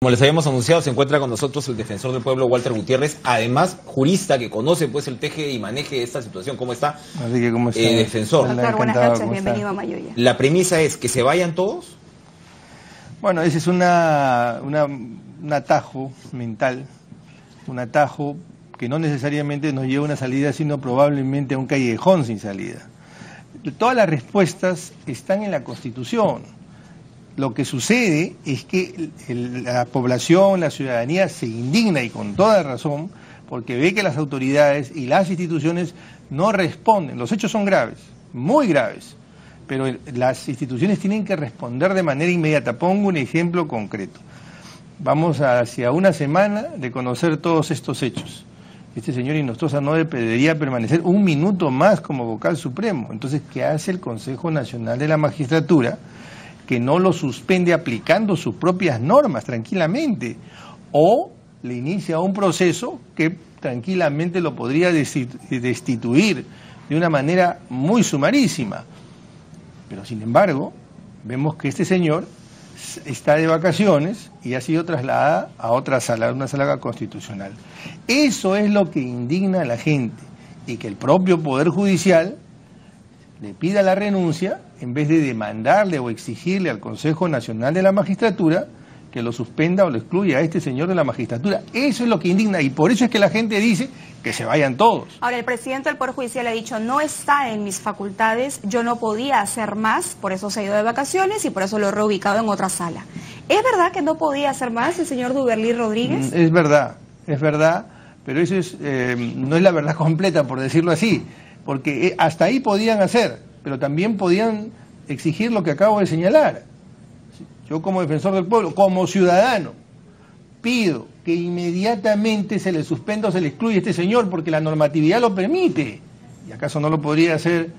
Como les habíamos anunciado, se encuentra con nosotros el defensor del pueblo, Walter Gutiérrez, además jurista que conoce pues el teje y maneje esta situación. ¿Cómo está? Así que, ¿cómo está? Defensor. Doctor, buenas noches, bienvenido a Mayoya. La premisa es que se vayan todos. Bueno, ese es un atajo mental, un atajo que no necesariamente nos lleva a una salida, sino probablemente a un callejón sin salida. Todas las respuestas están en la Constitución. Lo que sucede es que la población, la ciudadanía se indigna, y con toda razón, porque ve que las autoridades y las instituciones no responden. Los hechos son graves, muy graves, pero las instituciones tienen que responder de manera inmediata. Pongo un ejemplo concreto. Vamos hacia una semana de conocer todos estos hechos. Este señor Inostroza no debería permanecer un minuto más como vocal supremo. Entonces, ¿qué hace el Consejo Nacional de la Magistratura? Que no lo suspende aplicando sus propias normas tranquilamente, o le inicia un proceso que tranquilamente lo podría destituir de una manera muy sumarísima. Pero sin embargo, vemos que este señor está de vacaciones y ha sido trasladada a otra sala, una sala constitucional. Eso es lo que indigna a la gente, y que el propio Poder Judicial le pida la renuncia en vez de demandarle o exigirle al Consejo Nacional de la Magistratura que lo suspenda o lo excluya a este señor de la magistratura. Eso es lo que indigna, y por eso es que la gente dice que se vayan todos. Ahora, el presidente del Poder Judicial ha dicho: no está en mis facultades, yo no podía hacer más, por eso se ha ido de vacaciones y por eso lo he reubicado en otra sala. ¿Es verdad que no podía hacer más el señor Duberlí Rodríguez? Es verdad, pero eso no es la verdad completa, por decirlo así, porque hasta ahí podían hacer, pero también podían exigir lo que acabo de señalar. Yo, como defensor del pueblo, como ciudadano, pido que inmediatamente se le suspenda o se le excluya a este señor, porque la normatividad lo permite. ¿Y acaso no lo podría hacer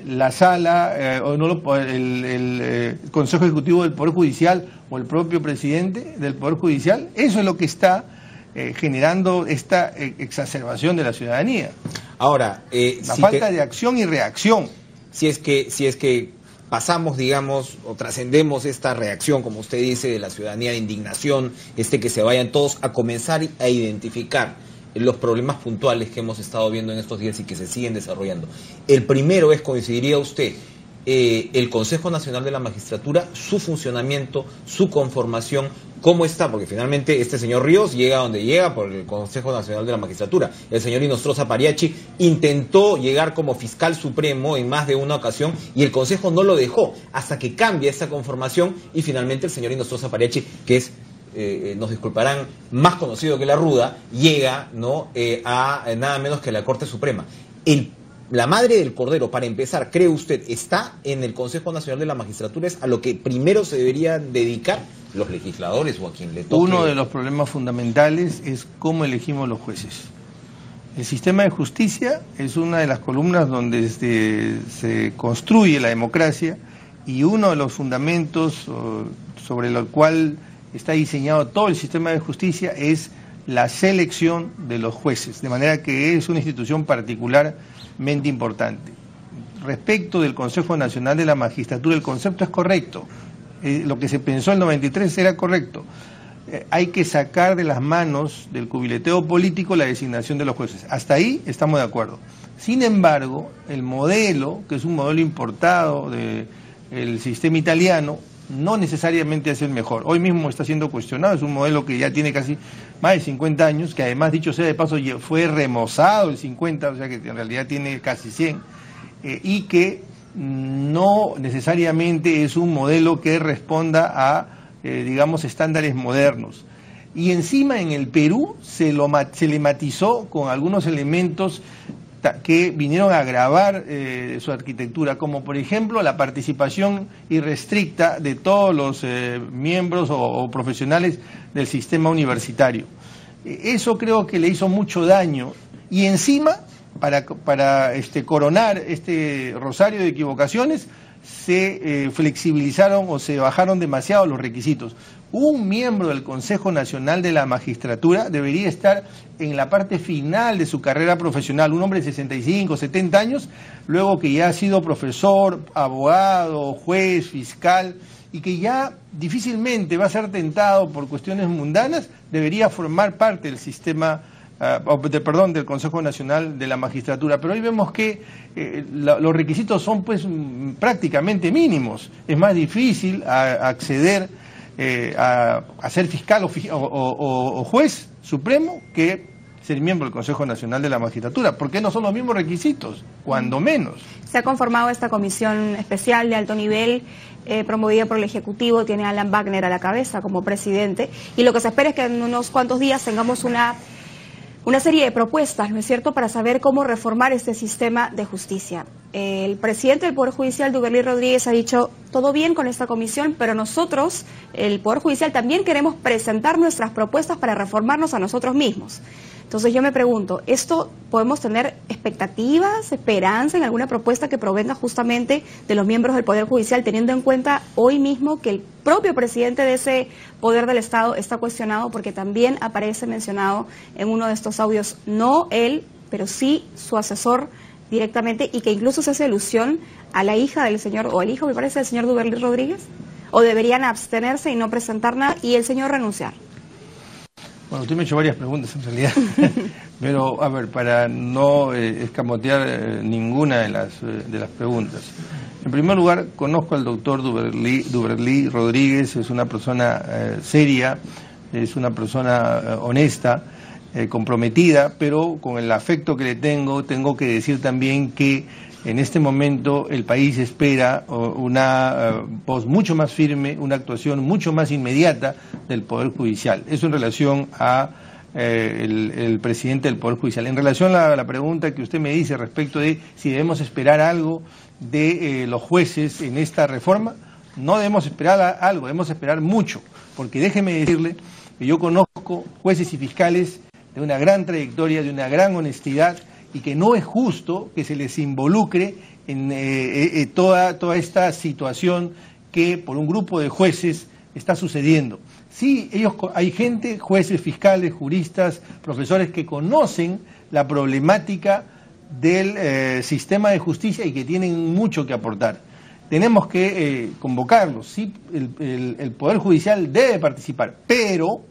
la sala o no el Consejo Ejecutivo del Poder Judicial o el propio presidente del Poder Judicial? Eso es lo que está generando esta exacerbación de la ciudadanía. Ahora, la falta de acción y reacción. Si es que pasamos, digamos, o trascendemos esta reacción, como usted dice, de la ciudadanía, de indignación, que se vayan todos, a comenzar a identificar los problemas puntuales que hemos estado viendo en estos días y que se siguen desarrollando. El primero es, coincidiría usted, el Consejo Nacional de la Magistratura, su funcionamiento, su conformación, ¿cómo está? Porque finalmente este señor Ríos llega donde llega por el Consejo Nacional de la Magistratura. El señor Inostroza Pariachi intentó llegar como fiscal supremo en más de una ocasión y el Consejo no lo dejó hasta que cambia esta conformación, y finalmente el señor Inostroza Pariachi, que es, nos disculparán, más conocido que la Ruda, llega, ¿no?, a nada menos que la Corte Suprema. La madre del cordero, para empezar, ¿cree usted, está en el Consejo Nacional de la Magistratura? ¿Es a lo que primero se deberían dedicar los legisladores o a quien le toque? Uno de los problemas fundamentales es cómo elegimos los jueces. El sistema de justicia es una de las columnas donde se construye la democracia, y uno de los fundamentos sobre el cual está diseñado todo el sistema de justicia es la selección de los jueces, de manera que es una institución particularmente importante. Respecto del Consejo Nacional de la Magistratura, el concepto es correcto. Lo que se pensó en el 93 era correcto. Hay que sacar de las manos del cubileteo político la designación de los jueces. Hasta ahí estamos de acuerdo. Sin embargo, el modelo, que es un modelo importado del sistema italiano, no necesariamente es el mejor. Hoy mismo está siendo cuestionado, es un modelo que ya tiene casi más de 50 años, que además, dicho sea de paso, fue remozado el 50, o sea que en realidad tiene casi 100, y que no necesariamente es un modelo que responda a, digamos, estándares modernos. Y encima en el Perú se le matizó con algunos elementos que vinieron a agravar su arquitectura, como por ejemplo la participación irrestricta de todos los miembros o profesionales del sistema universitario. Eso creo que le hizo mucho daño, y encima, para coronar este rosario de equivocaciones, se flexibilizaron o se bajaron demasiado los requisitos. Un miembro del Consejo Nacional de la Magistratura debería estar en la parte final de su carrera profesional, un hombre de 65, 70 años, luego que ya ha sido profesor, abogado, juez, fiscal, y que ya difícilmente va a ser tentado por cuestiones mundanas, debería formar parte del sistema, del Consejo Nacional de la Magistratura. Pero hoy vemos que los requisitos son pues prácticamente mínimos. Es más difícil acceder a ser fiscal o juez supremo que ser miembro del Consejo Nacional de la Magistratura. ¿Por qué no son los mismos requisitos? Cuando menos. Se ha conformado esta comisión especial de alto nivel promovida por el Ejecutivo, tiene a Alan Wagner a la cabeza como presidente, y lo que se espera es que en unos cuantos días tengamos una serie de propuestas, ¿no es cierto?, para saber cómo reformar este sistema de justicia. El presidente del Poder Judicial, Duverly Rodríguez, ha dicho, todo bien con esta comisión, pero nosotros, el Poder Judicial, también queremos presentar nuestras propuestas para reformarnos a nosotros mismos. Entonces yo me pregunto, ¿esto podemos tener expectativas, esperanza en alguna propuesta que provenga justamente de los miembros del Poder Judicial, teniendo en cuenta hoy mismo que el propio presidente de ese poder del Estado está cuestionado porque también aparece mencionado en uno de estos audios, no él, pero sí su asesor directamente, y que incluso se hace alusión a la hija del señor, o el hijo, me parece, del señor Duverly Rodríguez? ¿O deberían abstenerse y no presentar nada y el señor renunciar? Bueno, usted me ha hecho varias preguntas en realidad, pero a ver, para no escamotear ninguna de las preguntas. En primer lugar, conozco al doctor Duverly Rodríguez, es una persona seria, es una persona honesta, comprometida, pero con el afecto que le tengo que decir también que en este momento el país espera una voz mucho más firme, una actuación mucho más inmediata del Poder Judicial. Eso en relación a el presidente del Poder Judicial. En relación a la pregunta que usted me dice respecto de si debemos esperar algo de los jueces en esta reforma, no debemos esperar algo, debemos esperar mucho, porque déjeme decirle que yo conozco jueces y fiscales de una gran trayectoria, de una gran honestidad, y que no es justo que se les involucre en toda esta situación que por un grupo de jueces está sucediendo. Sí, hay gente, jueces, fiscales, juristas, profesores que conocen la problemática del sistema de justicia y que tienen mucho que aportar. Tenemos que convocarlos, sí, el Poder Judicial debe participar, pero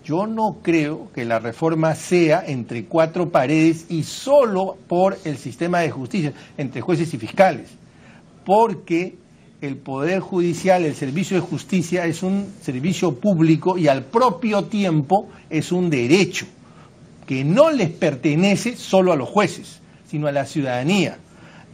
yo no creo que la reforma sea entre cuatro paredes y solo por el sistema de justicia, entre jueces y fiscales, porque el Poder Judicial, el servicio de justicia es un servicio público y al propio tiempo es un derecho que no les pertenece solo a los jueces, sino a la ciudadanía.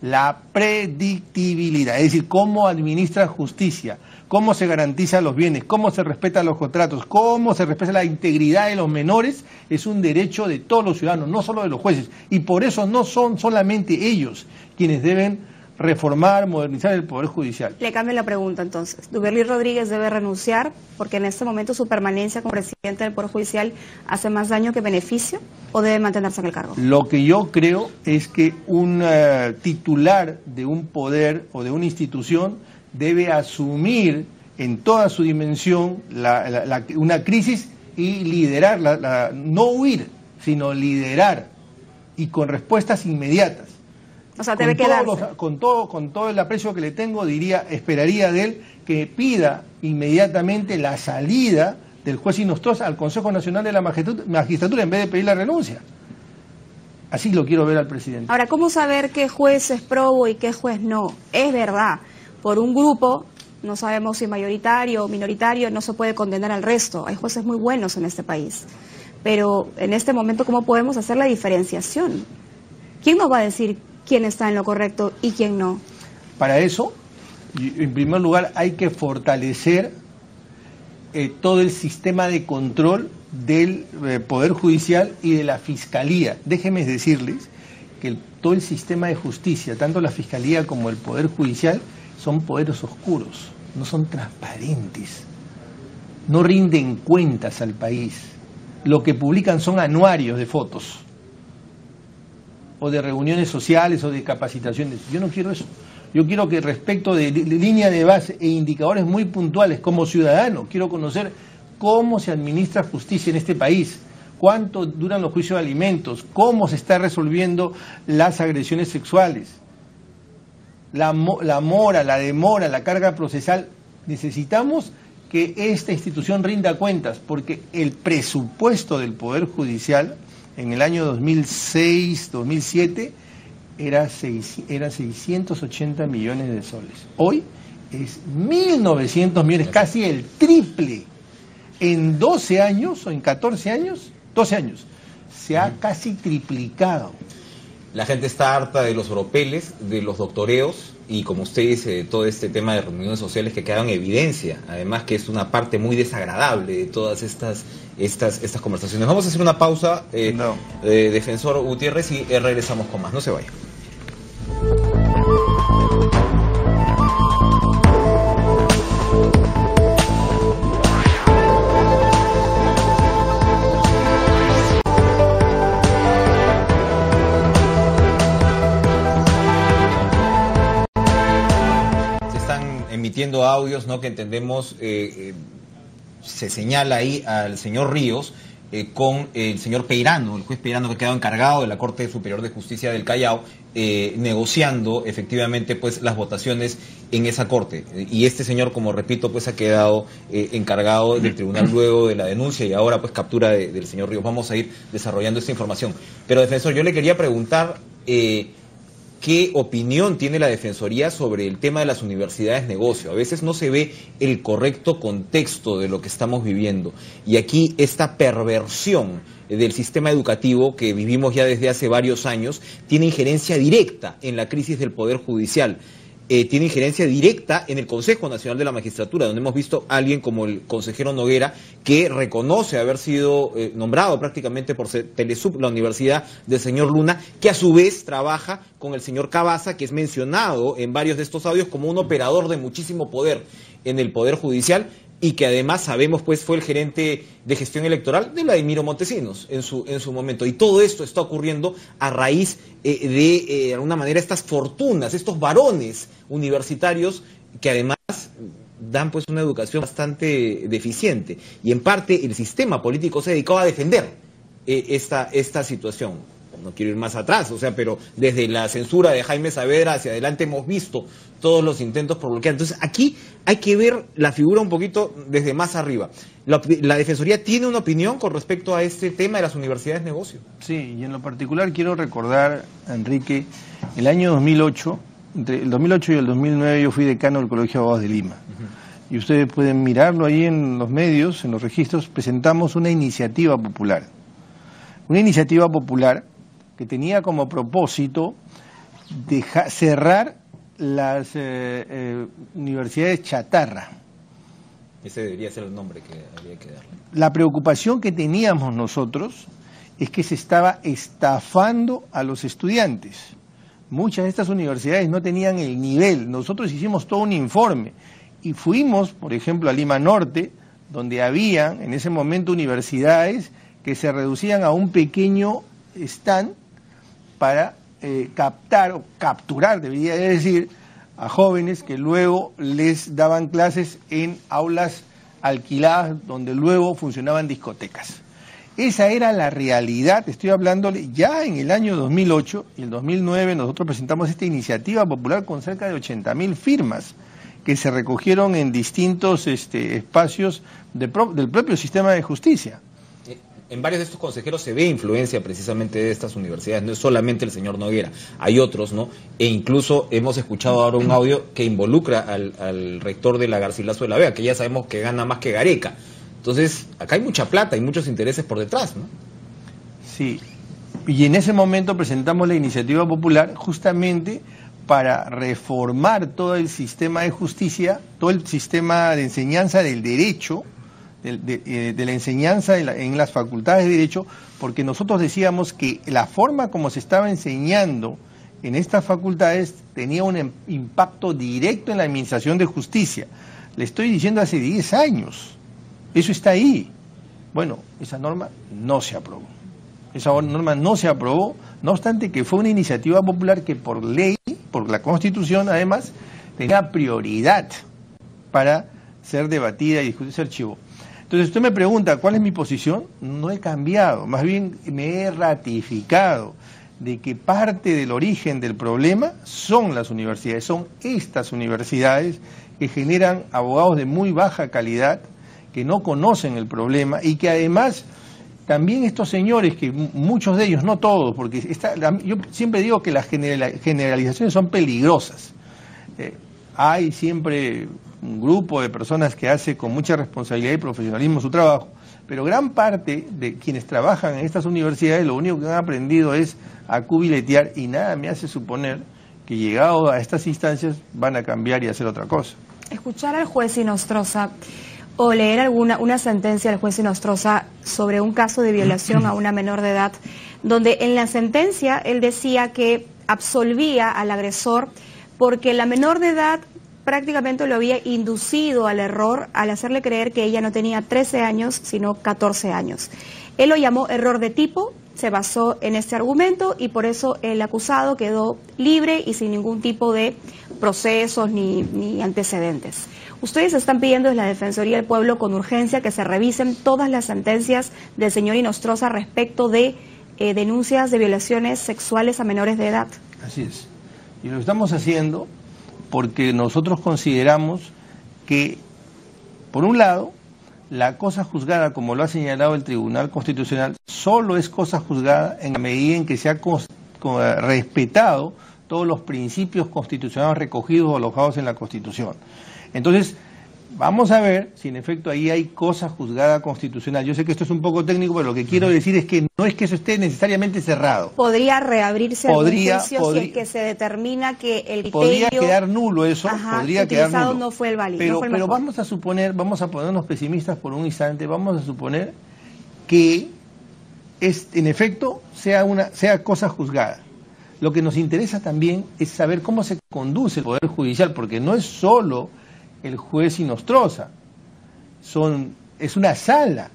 La predictibilidad, es decir, cómo administra justicia, cómo se garantizan los bienes, cómo se respetan los contratos, cómo se respeta la integridad de los menores, es un derecho de todos los ciudadanos, no solo de los jueces. Y por eso no son solamente ellos quienes deben reformar, modernizar el Poder Judicial. Le cambio la pregunta entonces. ¿Duverly Rodríguez debe renunciar porque en este momento su permanencia como presidente del Poder Judicial hace más daño que beneficio, o debe mantenerse en el cargo? Lo que yo creo es que un titular de un poder o de una institución debe asumir en toda su dimensión una crisis y liderarla, no huir, sino liderar, y con respuestas inmediatas. O sea, debe quedarse. Con todo el aprecio que le tengo, esperaría de él que pida inmediatamente la salida del juez Inostroza al Consejo Nacional de la Magistratura en vez de pedir la renuncia. Así lo quiero ver al presidente. Ahora, ¿cómo saber qué juez es probo y qué juez no? Es verdad, por un grupo, no sabemos si mayoritario o minoritario, no se puede condenar al resto. Hay jueces muy buenos en este país. Pero en este momento, ¿cómo podemos hacer la diferenciación? ¿Quién nos va a decir quién está en lo correcto y quién no? Para eso, en primer lugar, hay que fortalecer todo el sistema de control del Poder Judicial y de la Fiscalía. Déjenme decirles que todo el sistema de justicia, tanto la Fiscalía como el Poder Judicial, son poderes oscuros, no son transparentes, no rinden cuentas al país. Lo que publican son anuarios de fotos, o de reuniones sociales, o de capacitaciones. Yo no quiero eso. Yo quiero que respecto de línea de base e indicadores muy puntuales, como ciudadano, quiero conocer cómo se administra justicia en este país, cuánto duran los juicios de alimentos, cómo se está resolviendo las agresiones sexuales, la mora, la demora, la carga procesal. Necesitamos que esta institución rinda cuentas, porque el presupuesto del Poder Judicial en el año 2006-2007 era 680 millones de soles. Hoy es 1.900 millones, casi el triple. En 12 años o en 14 años, 12 años, se ha casi triplicado. La gente está harta de los bropeles, de los doctoreos y, como usted dice, de todo este tema de reuniones sociales que quedan en evidencia. Además que es una parte muy desagradable de todas estas conversaciones. Vamos a hacer una pausa, defensor Gutiérrez, y regresamos con más. No se vaya. Emitiendo audios, ¿no?, que entendemos, se señala ahí al señor Ríos con el señor Peirano, el juez Peirano, que ha quedado encargado de la Corte Superior de Justicia del Callao, negociando efectivamente pues las votaciones en esa corte. Y este señor, como repito, pues ha quedado encargado del tribunal luego de la denuncia y ahora pues captura del señor Ríos. Vamos a ir desarrollando esta información. Pero, defensor, yo le quería preguntar ¿qué opinión tiene la Defensoría sobre el tema de las universidades negocio? A veces no se ve el correcto contexto de lo que estamos viviendo. Y aquí esta perversión del sistema educativo que vivimos ya desde hace varios años tiene injerencia directa en la crisis del Poder Judicial. Tiene injerencia directa en el Consejo Nacional de la Magistratura, donde hemos visto a alguien como el consejero Noguera, que reconoce haber sido nombrado prácticamente por Telesub, la universidad del señor Luna, que a su vez trabaja con el señor Cabaza, que es mencionado en varios de estos audios como un operador de muchísimo poder en el Poder Judicial, y que además sabemos pues fue el gerente de gestión electoral de Vladimiro Montesinos en su momento. Y todo esto está ocurriendo a raíz de alguna manera estas fortunas, estos varones universitarios que además dan pues una educación bastante deficiente. Y en parte el sistema político se dedicó a defender esta situación. No quiero ir más atrás, pero desde la censura de Jaime Saavedra hacia adelante hemos visto todos los intentos por bloquear. Entonces aquí hay que ver la figura un poquito desde más arriba. La Defensoría tiene una opinión con respecto a este tema de las universidades negocio. Sí, y en lo particular quiero recordar, Enrique, el año 2008, entre el 2008 y el 2009 yo fui decano del Colegio de Abogados de Lima. Y ustedes pueden mirarlo ahí en los medios, en los registros. Presentamos una iniciativa popular. Una iniciativa popular que tenía como propósito cerrar las universidades chatarra. Ese debería ser el nombre que habría que darle. La preocupación que teníamos nosotros es que se estaba estafando a los estudiantes. Muchas de estas universidades no tenían el nivel. Nosotros hicimos todo un informe y fuimos, por ejemplo, a Lima Norte, donde había en ese momento universidades que se reducían a un pequeño stand para capturar, debería decir, a jóvenes que luego les daban clases en aulas alquiladas donde luego funcionaban discotecas. Esa era la realidad. Estoy hablándole ya en el año 2008 y el 2009 nosotros presentamos esta iniciativa popular con cerca de 80.000 firmas que se recogieron en distintos espacios del propio sistema de justicia. En varios de estos consejeros se ve influencia precisamente de estas universidades, no es solamente el señor Noguera, hay otros, ¿no? E incluso hemos escuchado ahora un audio que involucra al rector de la Garcilaso de la Vega, que ya sabemos que gana más que Gareca. Entonces, acá hay mucha plata y muchos intereses por detrás, ¿no? Sí, y en ese momento presentamos la iniciativa popular justamente para reformar todo el sistema de justicia, todo el sistema de enseñanza del derecho, de la enseñanza en las facultades de Derecho, porque nosotros decíamos que la forma como se estaba enseñando en estas facultades tenía un impacto directo en la administración de justicia. Le estoy diciendo hace 10 años, eso está ahí. Bueno, esa norma no se aprobó. Esa norma no se aprobó, no obstante que fue una iniciativa popular que por ley por la Constitución, además, tenía prioridad para ser debatida y discutir ese archivo. Entonces usted me pregunta, ¿cuál es mi posición? No he cambiado, más bien me he ratificado de que parte del origen del problema son las universidades, son estas universidades que generan abogados de muy baja calidad, que no conocen el problema y que además también estos señores, que muchos de ellos, no todos, porque yo siempre digo que las generalizaciones son peligrosas. Hay siempre un grupo de personas que hace con mucha responsabilidad y profesionalismo su trabajo, pero gran parte de quienes trabajan en estas universidades lo único que han aprendido es a cubiletear y nada me hace suponer que llegado a estas instancias van a cambiar y hacer otra cosa. Escuchar al juez Inostroza o leer una sentencia del juez Inostroza sobre un caso de violación a una menor de edad, donde en la sentencia él decía que absolvía al agresor porque la menor de edad prácticamente lo había inducido al error al hacerle creer que ella no tenía 13 años, sino 14 años. Él lo llamó error de tipo, se basó en este argumento y por eso el acusado quedó libre y sin ningún tipo de procesos ni antecedentes. Ustedes están pidiendo desde la Defensoría del Pueblo con urgencia que se revisen todas las sentencias del señor Inostroza respecto de denuncias de violaciones sexuales a menores de edad. Así es. Y lo estamos haciendo porque nosotros consideramos que, por un lado, la cosa juzgada, como lo ha señalado el Tribunal Constitucional, solo es cosa juzgada en la medida en que se ha respetado todos los principios constitucionales recogidos o alojados en la Constitución. Entonces, vamos a ver si en efecto ahí hay cosa juzgada constitucional. Yo sé que esto es un poco técnico, pero lo que quiero decir es que no es que eso esté necesariamente cerrado. ¿Podría reabrirse algún juicio si es que se determina que el criterio podría quedar nulo eso, podría quedar nulo. No fue el válido. Pero vamos a suponer, vamos a ponernos pesimistas por un instante, vamos a suponer que en efecto sea cosa juzgada. Lo que nos interesa también es saber cómo se conduce el Poder Judicial, porque no es solo el juez Inostroza, es una sala,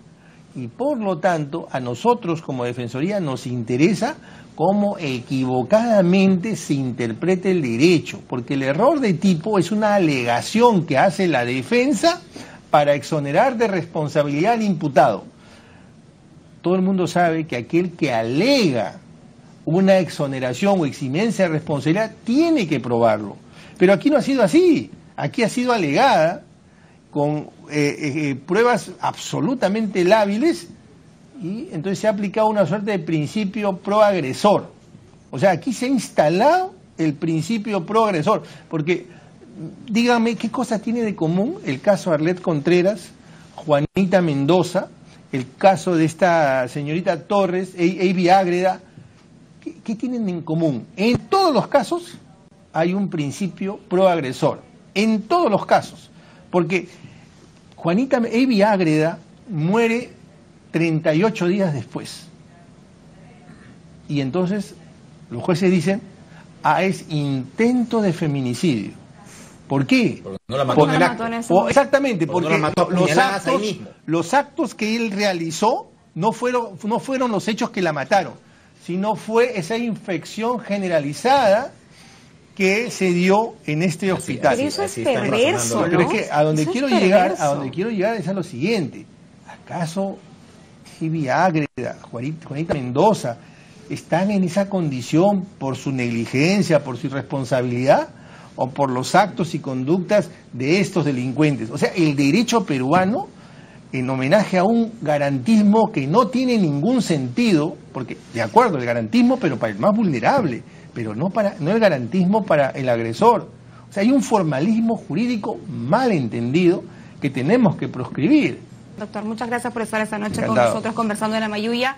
y por lo tanto a nosotros como Defensoría nos interesa cómo equivocadamente se interprete el derecho, porque el error de tipo es una alegación que hace la defensa para exonerar de responsabilidad al imputado. Todo el mundo sabe que aquel que alega una exoneración o eximencia de responsabilidad tiene que probarlo, pero aquí no ha sido así. Aquí ha sido alegada con pruebas absolutamente lábiles y entonces se ha aplicado una suerte de principio pro-agresor. O sea, aquí se ha instalado el principio pro-agresor, porque dígame qué cosa tiene de común el caso Arlet Contreras, Juanita Mendoza, el caso de esta señorita Torres, Avi Ágreda. ¿Qué tienen en común? En todos los casos hay un principio pro-agresor. En todos los casos, porque Avi Ágreda muere 38 días después. Y entonces los jueces dicen, es intento de feminicidio. ¿Por qué? Porque no la mató. Exactamente, porque no la mató los actos que él realizó no fueron los hechos que la mataron, sino fue esa infección generalizada que se dio en este hospital. Pero eso es perverso, ¿no? Pero es que a donde quiero llegar es a lo siguiente. ¿Acaso Avi Ágreda, Juanita Mendoza están en esa condición por su negligencia, por su irresponsabilidad o por los actos y conductas de estos delincuentes? O sea, el derecho peruano, en homenaje a un garantismo que no tiene ningún sentido, porque de acuerdo, el garantismo, pero para el más vulnerable, pero no el garantismo para el agresor. O sea, hay un formalismo jurídico mal entendido que tenemos que proscribir. Doctor, muchas gracias por estar esta noche con nosotros conversando en La Mayuya.